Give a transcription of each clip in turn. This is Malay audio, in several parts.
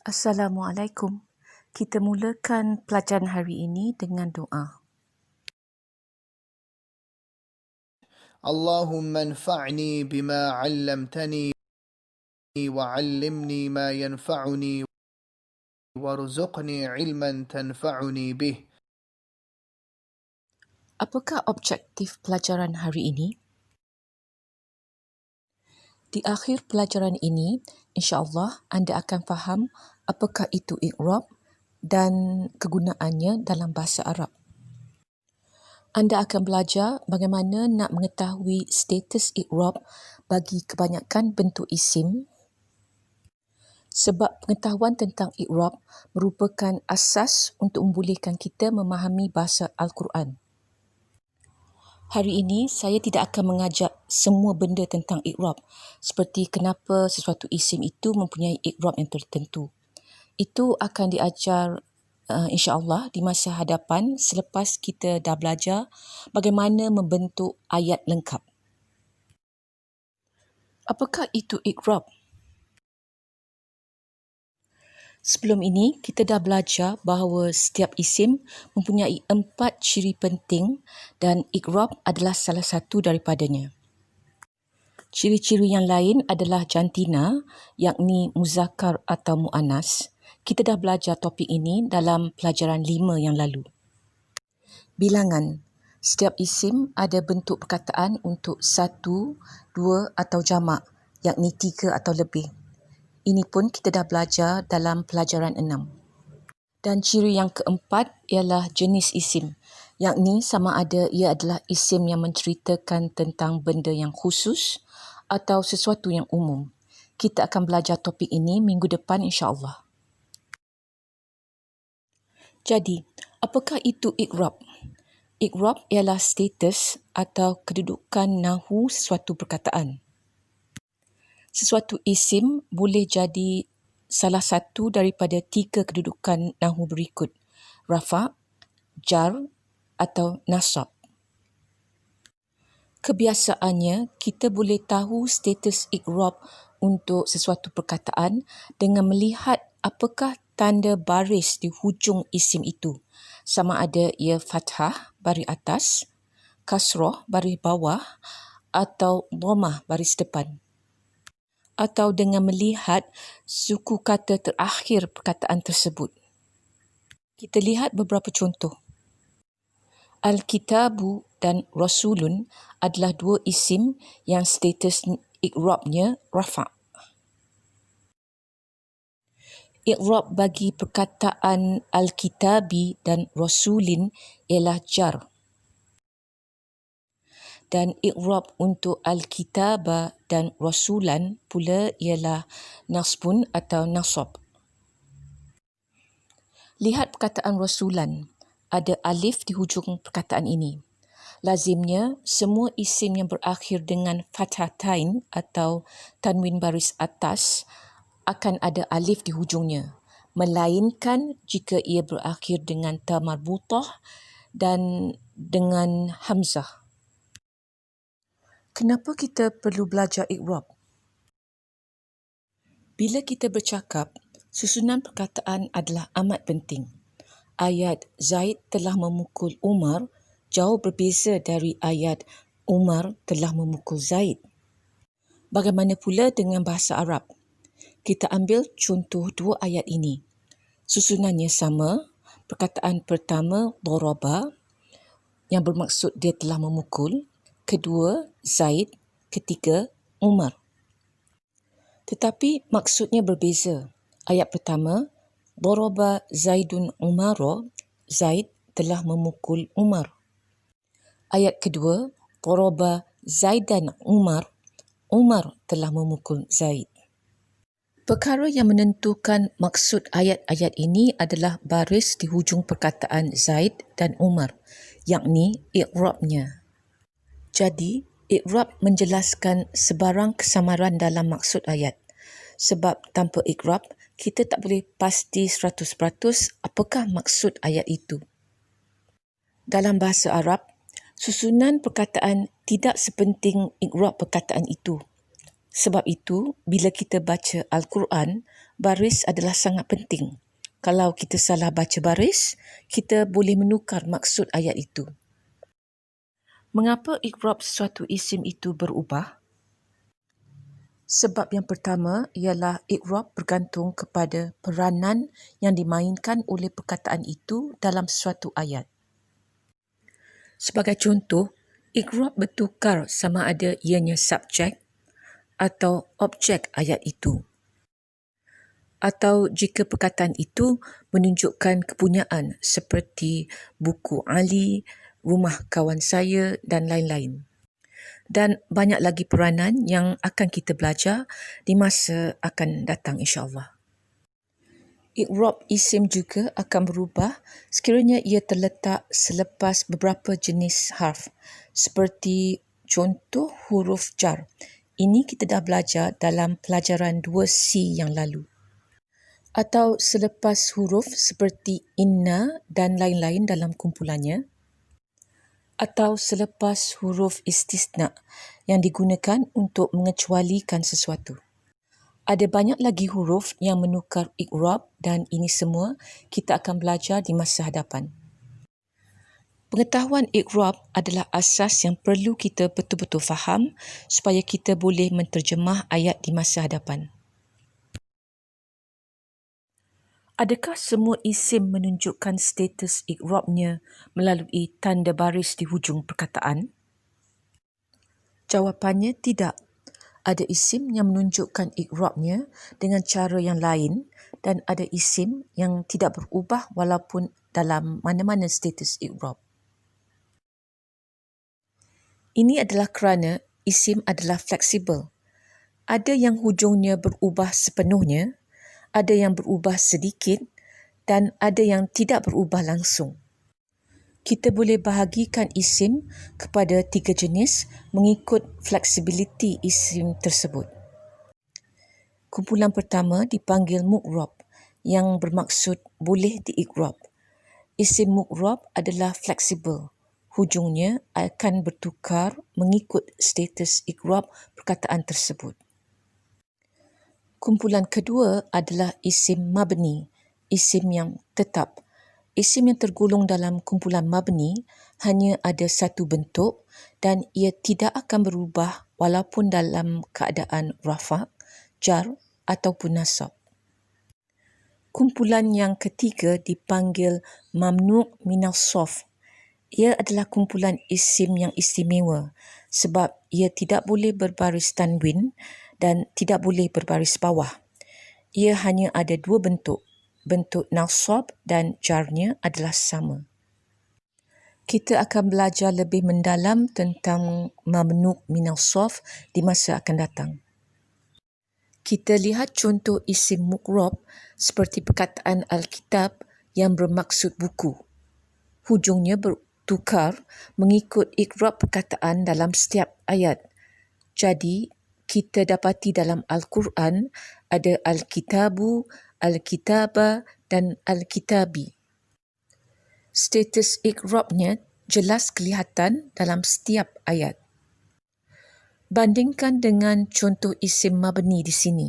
Assalamualaikum. Kita mulakan pelajaran hari ini dengan doa. اللهم انفعني بما علمتني وعلمني ما ينفعني وارزقني علما تنفعني به. Apakah objektif pelajaran hari ini? Di akhir pelajaran ini, insya-Allah anda akan faham apakah itu i'rab dan kegunaannya dalam bahasa Arab. Anda akan belajar bagaimana nak mengetahui status i'rab bagi kebanyakan bentuk isim, sebab pengetahuan tentang i'rab merupakan asas untuk membolehkan kita memahami bahasa Al-Quran. Hari ini saya tidak akan mengajak semua benda tentang i'rab, seperti kenapa sesuatu isim itu mempunyai i'rab yang tertentu. Itu akan diajar insya-Allah di masa hadapan selepas kita dah belajar bagaimana membentuk ayat lengkap. Apakah itu i'rab? Sebelum ini, kita dah belajar bahawa setiap isim mempunyai 4 ciri penting dan i'rab adalah salah satu daripadanya. Ciri-ciri yang lain adalah jantina, yakni muzakkar atau muannas. Kita dah belajar topik ini dalam pelajaran 5 yang lalu. Bilangan. Setiap isim ada bentuk perkataan untuk 1, 2 atau jamak, yakni 3 atau lebih. Ini pun kita dah belajar dalam pelajaran 6. Dan ciri yang keempat ialah jenis isim, yakni sama ada ia adalah isim yang menceritakan tentang benda yang khusus atau sesuatu yang umum. Kita akan belajar topik ini minggu depan insya-Allah. Jadi, apakah itu i'rab? I'rab ialah status atau kedudukan nahu sesuatu perkataan. Sesuatu isim boleh jadi salah satu daripada 3 kedudukan nahu berikut: rafa', jar atau nasab. Kebiasaannya, kita boleh tahu status i'rab untuk sesuatu perkataan dengan melihat apakah tanda baris di hujung isim itu. Sama ada ia fathah baris atas, kasrah baris bawah atau dhammah baris depan. Atau dengan melihat suku kata terakhir perkataan tersebut. Kita lihat beberapa contoh. Al-Kitabu dan Rasulun adalah 2 isim yang status i'rabnya rafa'. I'rab bagi perkataan Al-Kitabi dan Rasulin ialah jar. Dan i'rab untuk Al-Kitaba dan Rasulan pula ialah nasbun atau nasab. Lihat perkataan Rasulan, ada alif di hujung perkataan ini. Lazimnya, semua isim yang berakhir dengan fathatain atau tanwin baris atas akan ada alif di hujungnya, melainkan jika ia berakhir dengan ta marbutah dan dengan hamzah. Kenapa kita perlu belajar i'rab? Bila kita bercakap, susunan perkataan adalah amat penting. Ayat Zaid telah memukul Umar jauh berbeza dari ayat Umar telah memukul Zaid. Bagaimana pula dengan bahasa Arab? Kita ambil contoh 2 ayat ini. Susunannya sama. Perkataan pertama daraba yang bermaksud dia telah memukul. Kedua Zaid, ketiga Umar. Tetapi maksudnya berbeza. Ayat pertama, daraba Zaidun Umara, Zaid telah memukul Umar. Ayat kedua, daraba Zaidan Umar, Umar telah memukul Zaid. Perkara yang menentukan maksud ayat-ayat ini adalah baris di hujung perkataan Zaid dan Umar, yakni i'rabnya. Jadi, i'rab menjelaskan sebarang kesamaran dalam maksud ayat. Sebab tanpa i'rab, kita tak boleh pasti 100% apakah maksud ayat itu. Dalam bahasa Arab, susunan perkataan tidak sepenting i'rab perkataan itu. Sebab itu, bila kita baca Al-Quran, baris adalah sangat penting. Kalau kita salah baca baris, kita boleh menukar maksud ayat itu. Mengapa i'rab sesuatu isim itu berubah? Sebab yang pertama ialah i'rab bergantung kepada peranan yang dimainkan oleh perkataan itu dalam suatu ayat. Sebagai contoh, i'rab bertukar sama ada ianya subjek atau objek ayat itu. Atau jika perkataan itu menunjukkan kepunyaan seperti buku Ali, rumah kawan saya dan lain-lain. Dan banyak lagi peranan yang akan kita belajar di masa akan datang insya-Allah. I'rab isim juga akan berubah sekiranya ia terletak selepas beberapa jenis harf, seperti contoh huruf jar. Ini kita dah belajar dalam pelajaran 2C yang lalu. Atau selepas huruf seperti inna dan lain-lain dalam kumpulannya. Atau selepas huruf istisna yang digunakan untuk mengecualikan sesuatu. Ada banyak lagi huruf yang menukar i'rab dan ini semua kita akan belajar di masa hadapan. Pengetahuan i'rab adalah asas yang perlu kita betul-betul faham supaya kita boleh menterjemah ayat di masa hadapan. Adakah semua isim menunjukkan status i'rabnya melalui tanda baris di hujung perkataan? Jawapannya tidak. Ada isim yang menunjukkan i'rabnya dengan cara yang lain dan ada isim yang tidak berubah walaupun dalam mana-mana status i'rab. Ini adalah kerana isim adalah fleksibel. Ada yang hujungnya berubah sepenuhnya, ada yang berubah sedikit dan ada yang tidak berubah langsung. Kita boleh bahagikan isim kepada 3 jenis mengikut fleksibiliti isim tersebut. Kumpulan pertama dipanggil mu'rab yang bermaksud boleh di'ikrab. Isim mu'rab adalah fleksibel. Hujungnya akan bertukar mengikut status ikrab perkataan tersebut. Kumpulan kedua adalah isim mabni, isim yang tetap. Isim yang tergolong dalam kumpulan mabni hanya ada satu bentuk dan ia tidak akan berubah walaupun dalam keadaan rafa', jar ataupun nasab. Kumpulan yang ketiga dipanggil mamnu' minas sarf. Ia adalah kumpulan isim yang istimewa sebab ia tidak boleh berbaris tanwin dan tidak boleh berbaris bawah. Ia hanya ada 2 bentuk. Bentuk nasab dan jarnya adalah sama. Kita akan belajar lebih mendalam tentang mamnu' minas sarf di masa akan datang. Kita lihat contoh isim mu'rab seperti perkataan Alkitab yang bermaksud buku. Hujungnya bertukar mengikut i'rab perkataan dalam setiap ayat. Jadi, kita dapati dalam Al-Quran ada Al-Kitabu, Al-Kitaba dan Al-Kitabi. Status i'rabnya jelas kelihatan dalam setiap ayat. Bandingkan dengan contoh isim mabni di sini,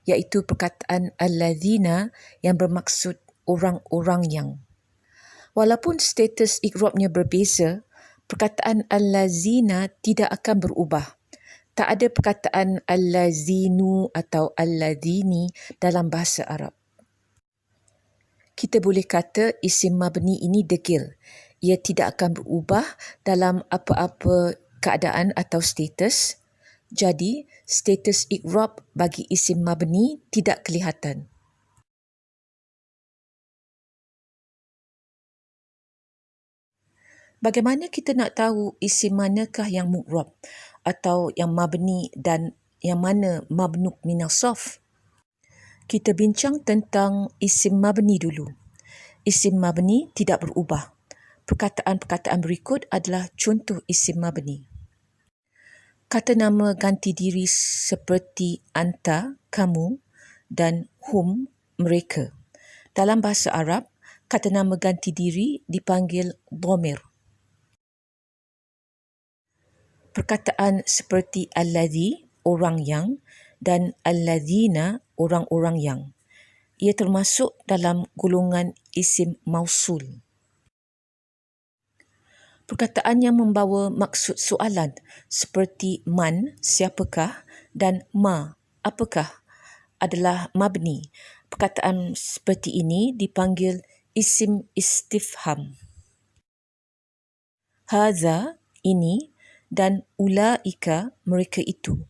iaitu perkataan alladzina yang bermaksud orang-orang yang. Walaupun status i'rabnya berbeza, perkataan allazina tidak akan berubah. Tak ada perkataan allazinu atau alladzini dalam bahasa Arab. Kita boleh kata isim mabni ini degil. Ia tidak akan berubah dalam apa-apa keadaan atau status. Jadi, status i'rab bagi isim mabni tidak kelihatan. Bagaimana kita nak tahu isim manakah yang mu'rab atau yang mabni dan yang mana mabnu' minas sarf? Kita bincang tentang isim mabni dulu. Isim mabni tidak berubah. Perkataan-perkataan berikut adalah contoh isim mabni. Kata nama ganti diri seperti anta, kamu dan hum, mereka. Dalam bahasa Arab, kata nama ganti diri dipanggil dhamir. Perkataan seperti alladhi orang yang, dan alladzina, orang-orang yang. Ia termasuk dalam golongan isim mausul. Perkataan yang membawa maksud soalan seperti man, siapakah, dan ma, apakah, adalah mabni. Perkataan seperti ini dipanggil isim istifham. Hadza, ini, dan ulaika, mereka itu.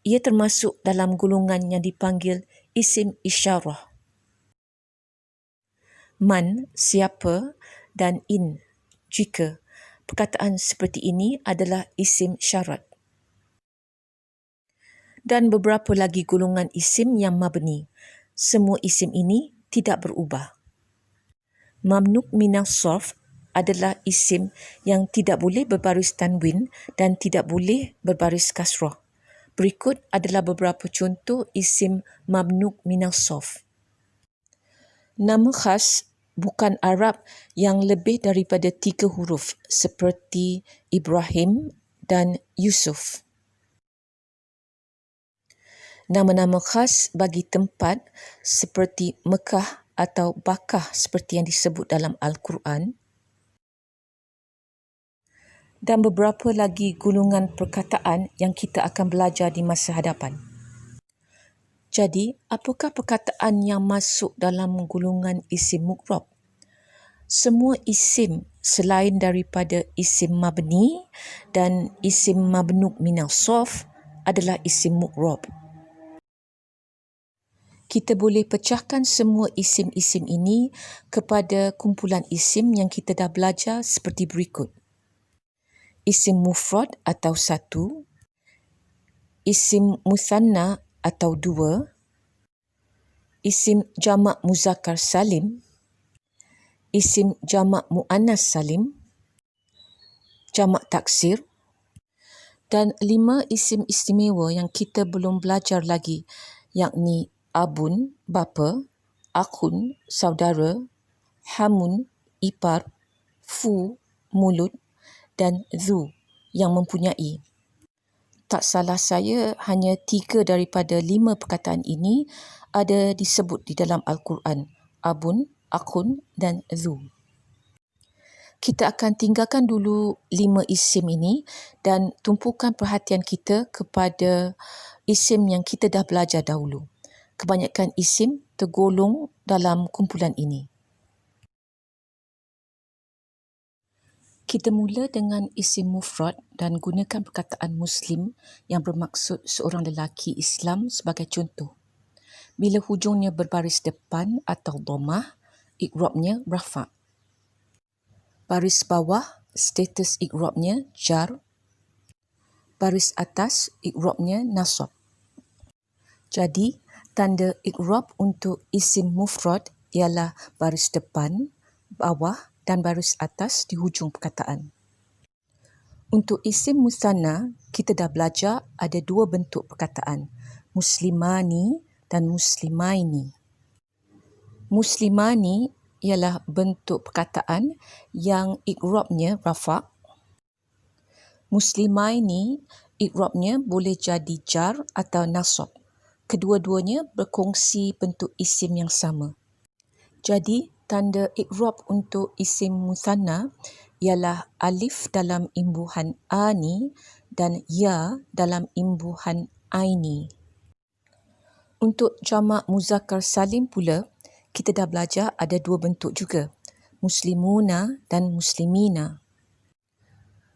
Ia termasuk dalam golongan yang dipanggil isim isyarah. Man, siapa, dan in, jika. Perkataan seperti ini adalah isim syarat. Dan beberapa lagi golongan isim yang mabni. Semua isim ini tidak berubah. Mamnuk minas sarf adalah isim yang tidak boleh berbaris tanwin dan tidak boleh berbaris kasrah. Berikut adalah beberapa contoh isim mamnuk minas sarf. Nama khas bukan Arab yang lebih daripada 3 huruf seperti Ibrahim dan Yusuf. Nama-nama khas bagi tempat seperti Mekah atau Bakah seperti yang disebut dalam Al-Quran, dan beberapa lagi golongan perkataan yang kita akan belajar di masa hadapan. Jadi, apakah perkataan yang masuk dalam golongan isim mu'rab? Semua isim selain daripada isim mabni dan isim mabnuk minas sarf adalah isim mu'rab. Kita boleh pecahkan semua isim-isim ini kepada kumpulan isim yang kita dah belajar seperti berikut. Isim mufrad atau satu, isim musanna atau dua, isim jamak muzakkar salim, isim jamak muannas salim, jamak taksir, dan 5 isim istimewa yang kita belum belajar lagi, yakni abun, bapa, akhun, saudara, hamun, ipar, fu, mulut, dan zu, yang mempunyai. Tak salah saya, hanya 3 daripada 5 perkataan ini ada disebut di dalam Al-Quran, abun, akhun, dan zu. Kita akan tinggalkan dulu 5 isim ini dan tumpukan perhatian kita kepada isim yang kita dah belajar dahulu. Kebanyakan isim tergolong dalam kumpulan ini. Kita mula dengan isim mufrad dan gunakan perkataan Muslim yang bermaksud seorang lelaki Islam sebagai contoh. Bila hujungnya berbaris depan atau dhammah, i'rabnya rafa'. Baris bawah, status i'rabnya jar. Baris atas, i'rabnya nasab. Jadi, tanda i'rab untuk isim mufrad ialah baris depan, bawah dan baris atas di hujung perkataan. Untuk isim musanna, kita dah belajar ada 2 bentuk perkataan, muslimani dan muslimaini. Muslimani ialah bentuk perkataan yang i'rabnya rafa'. Muslimaini i'rabnya boleh jadi jar atau nasab. Kedua-duanya berkongsi bentuk isim yang sama. Jadi, tanda i'rab untuk isim musanna ialah alif dalam imbuhan ani dan ya dalam imbuhan aini. Untuk jamak muzakkar salim pula, kita dah belajar ada 2 bentuk juga, muslimuna dan muslimina.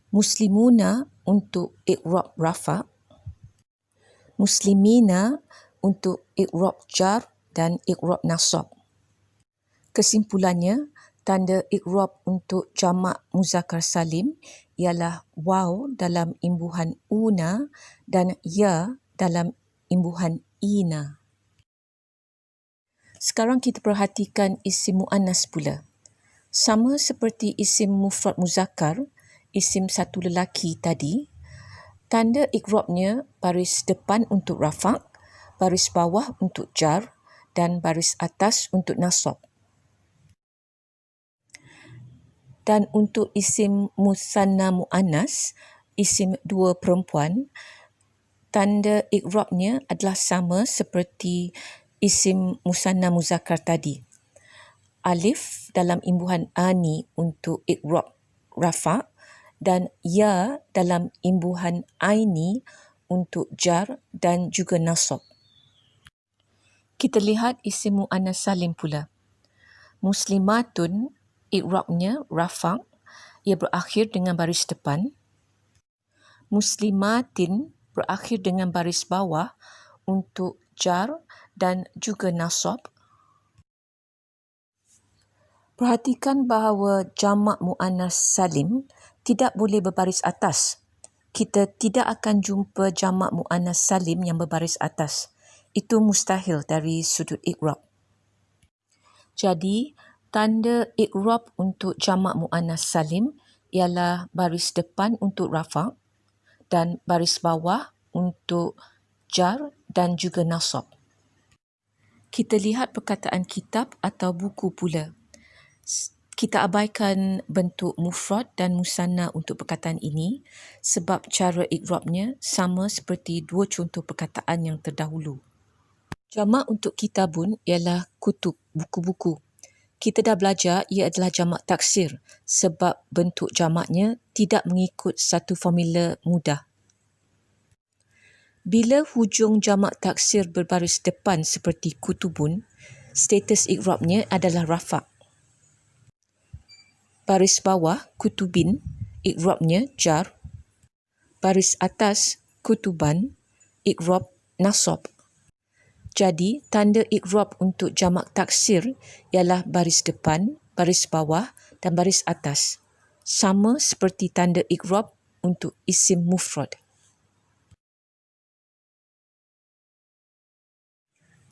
Muslimuna untuk i'rab rafa', muslimina untuk i'rab jar dan i'rab nasab. Kesimpulannya, tanda i'rab untuk jamak muzakkar salim ialah waw dalam imbuhan una dan ya dalam imbuhan ina. Sekarang kita perhatikan isim muannas pula. Sama seperti isim mufrad muzakkar, isim satu lelaki tadi, tanda i'rabnya baris depan untuk rafa', baris bawah untuk jar dan baris atas untuk nasab. Dan untuk isim musanna muannas, isim 2 perempuan, tanda i'rabnya adalah sama seperti isim musanna muzakkar tadi. Alif dalam imbuhan ani untuk i'rab rafa' dan ya dalam imbuhan aini untuk jar dan juga nasab. Kita lihat isim muannas salim pula. Muslimatun, i'rabnya rafa', ia berakhir dengan baris depan. Muslimatin berakhir dengan baris bawah untuk jar dan juga nasab. Perhatikan bahawa jamak muannas salim tidak boleh berbaris atas. Kita tidak akan jumpa jamak muannas salim yang berbaris atas. Itu mustahil dari sudut i'rab. Jadi, tanda i'rab untuk jamak muannas salim ialah baris depan untuk rafa' dan baris bawah untuk jar dan juga nasab. Kita lihat perkataan kitab atau buku pula. Kita abaikan bentuk mufrad dan musanna untuk perkataan ini sebab cara i'rabnya sama seperti dua contoh perkataan yang terdahulu. Jamak untuk kitabun ialah kutub, buku-buku. Kita dah belajar ia adalah jamak taksir sebab bentuk jamaknya tidak mengikut satu formula mudah. Bila hujung jamak taksir berbaris depan seperti kutubun, status i'rabnya adalah rafa'. Baris bawah kutubin, i'rabnya jar. Baris atas kutuban, i'rab nasab. Jadi, tanda i'rab untuk jamak taksir ialah baris depan, baris bawah dan baris atas. Sama seperti tanda i'rab untuk isim mufrad.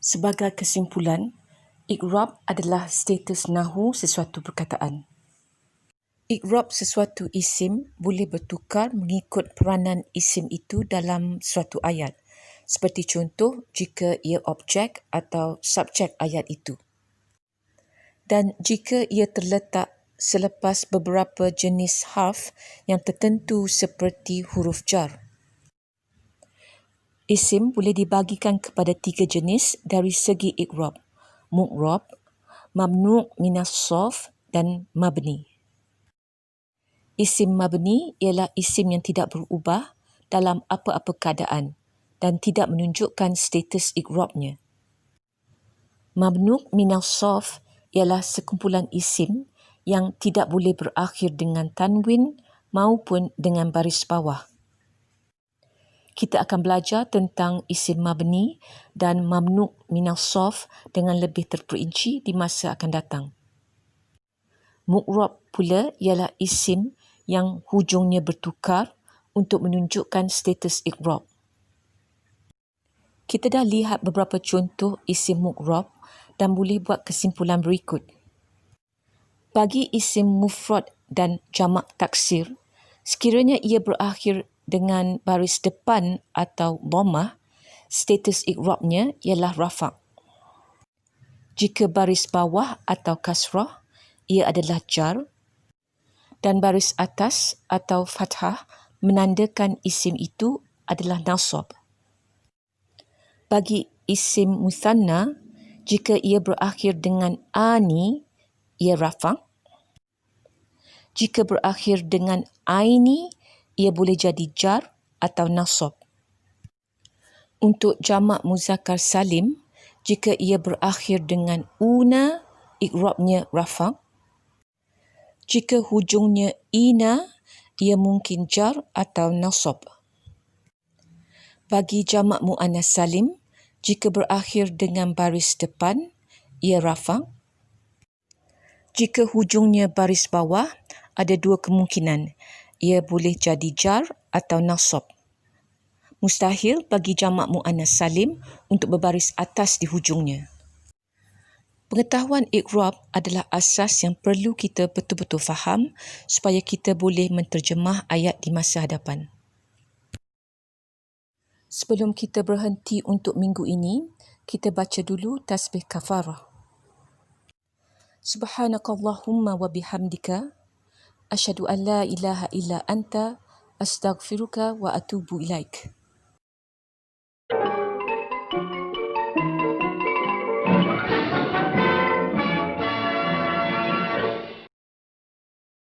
Sebagai kesimpulan, i'rab adalah status nahu sesuatu perkataan. I'rab sesuatu isim boleh bertukar mengikut peranan isim itu dalam suatu ayat. Seperti contoh jika ia objek atau subjek ayat itu. Dan jika ia terletak selepas beberapa jenis harf yang tertentu seperti huruf jar. Isim boleh dibagikan kepada 3 jenis dari segi i'rab. Mu'rab, mamnu' minas sarf dan mabni. Isim mabni ialah isim yang tidak berubah dalam apa-apa keadaan dan tidak menunjukkan status i'rabnya. Mabnu' minas sarf ialah sekumpulan isim yang tidak boleh berakhir dengan tanwin maupun dengan baris bawah. Kita akan belajar tentang isim mabni dan mamnu' minas sarf dengan lebih terperinci di masa akan datang. Mu'rab pula ialah isim yang hujungnya bertukar untuk menunjukkan status i'rab. Kita dah lihat beberapa contoh isim mu'rab dan boleh buat kesimpulan berikut. Bagi isim mufrad dan jamak taksir, sekiranya ia berakhir dengan baris depan atau dhammah, status i'rabnya ialah rafa'. Jika baris bawah atau kasrah, ia adalah jar dan baris atas atau fathah menandakan isim itu adalah nasab. Bagi isim muthanna, jika ia berakhir dengan ani, ia rafa'. Jika berakhir dengan aini, ia boleh jadi jar atau nasab. Untuk jamak muzakkar salim, jika ia berakhir dengan una, i'rabnya rafa'. Jika hujungnya ina, ia mungkin jar atau nasab. Bagi jamak muannas salim, jika berakhir dengan baris depan, ia rafa'. Jika hujungnya baris bawah, ada 2 kemungkinan. Ia boleh jadi jar atau nasab. Mustahil bagi jamak muannas salim untuk berbaris atas di hujungnya. Pengetahuan i'rab adalah asas yang perlu kita betul-betul faham supaya kita boleh menterjemah ayat di masa hadapan. Sebelum kita berhenti untuk minggu ini, kita baca dulu tasbih kafarah. Subhanakallahumma wa bihamdika, asyhadu an la ilaha illa anta, astaghfiruka wa atubu ilaik.